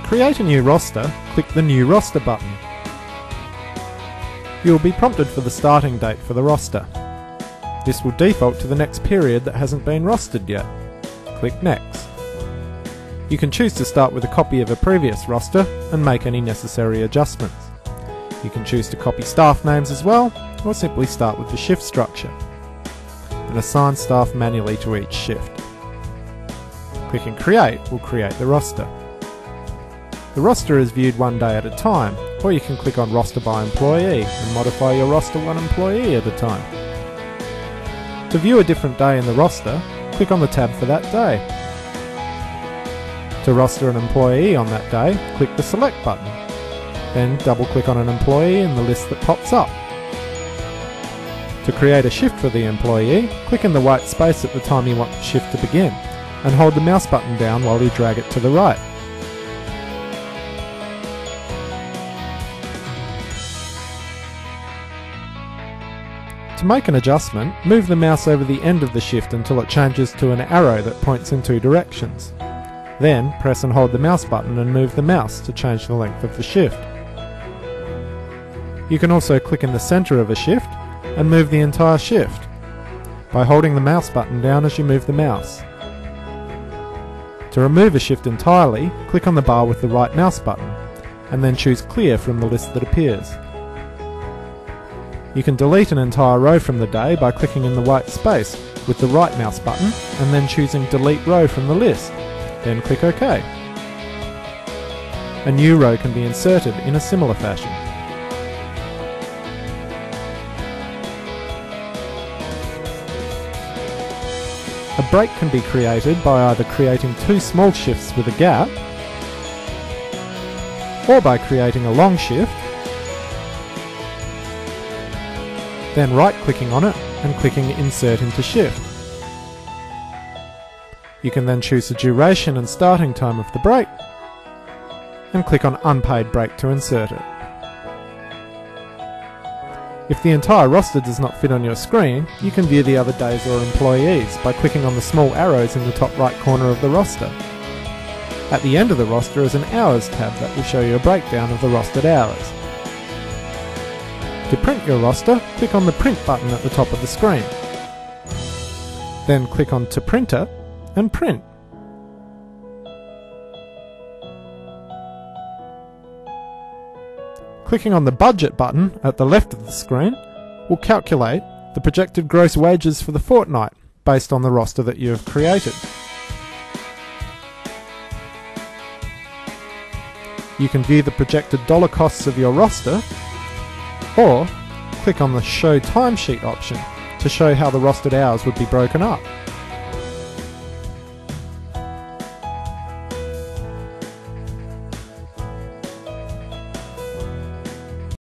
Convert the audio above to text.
create a new roster, click the New Roster button. You will be prompted for the starting date for the roster. This will default to the next period that hasn't been rostered yet. Click Next. You can choose to start with a copy of a previous roster and make any necessary adjustments. You can choose to copy staff names as well, or simply start with the shift structure and assign staff manually to each shift. Clicking Create will create the roster. The roster is viewed one day at a time, or you can click on Roster by Employee and modify your roster one employee at a time. To view a different day in the roster, click on the tab for that day. To roster an employee on that day, click the Select button. Then double-click on an employee in the list that pops up. To create a shift for the employee, click in the white space at the time you want the shift to begin, and hold the mouse button down while you drag it to the right. To make an adjustment, move the mouse over the end of the shift until it changes to an arrow that points in two directions. Then press and hold the mouse button and move the mouse to change the length of the shift. You can also click in the centre of a shift and move the entire shift by holding the mouse button down as you move the mouse. To remove a shift entirely, click on the bar with the right mouse button and then choose Clear from the list that appears. You can delete an entire row from the day by clicking in the white space with the right mouse button and then choosing Delete Row from the list. Then click OK. A new row can be inserted in a similar fashion. A break can be created by either creating two small shifts with a gap, or by creating a long shift, then right-clicking on it and clicking Insert into Shift. You can then choose the duration and starting time of the break, and click on Unpaid Break to insert it. If the entire roster does not fit on your screen, you can view the other days or employees by clicking on the small arrows in the top right corner of the roster. At the end of the roster is an Hours tab that will show you a breakdown of the rostered hours. To print your roster, click on the Print button at the top of the screen. Then click on To Printer and print. Clicking on the Budget button at the left of the screen will calculate the projected gross wages for the fortnight based on the roster that you have created. You can view the projected dollar costs of your roster, or click on the Show Timesheet option to show how the rostered hours would be broken up.